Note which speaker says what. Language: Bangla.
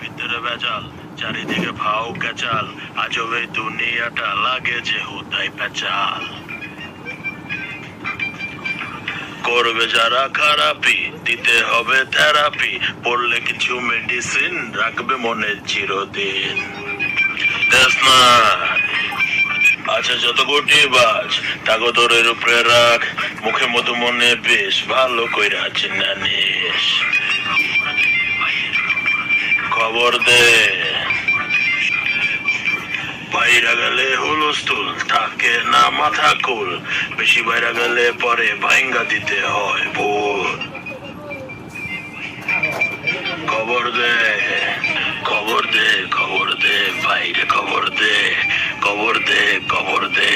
Speaker 1: ভিতরে ভেজাল, চারিদিকে ভাও কেচাল, আজব এই দুনিয়াটা লাগে যে হুদাই পেঁচাল। করবে যারা খারাপি দিতে হবে থেরাপি, পড়লে কিছু মেডিসিন রাখবে মনে চিরদিন। দেশ না আছে যত কোটি বাজ, তাগদরের উপরে রাখ, মুখে মধু মনে বেশ ভালো কইরা চিনা নিস। খবর দে বাইরা গেলে হুলস্থুল, থাকে না মাথা কুল, বেশি বাইরা গেলে পরে ভাইঙ্গা দিতে হয় ভুল। খবর দে খবর দে খবর দে বাইরে খবর দে, খবর দে খবর দে।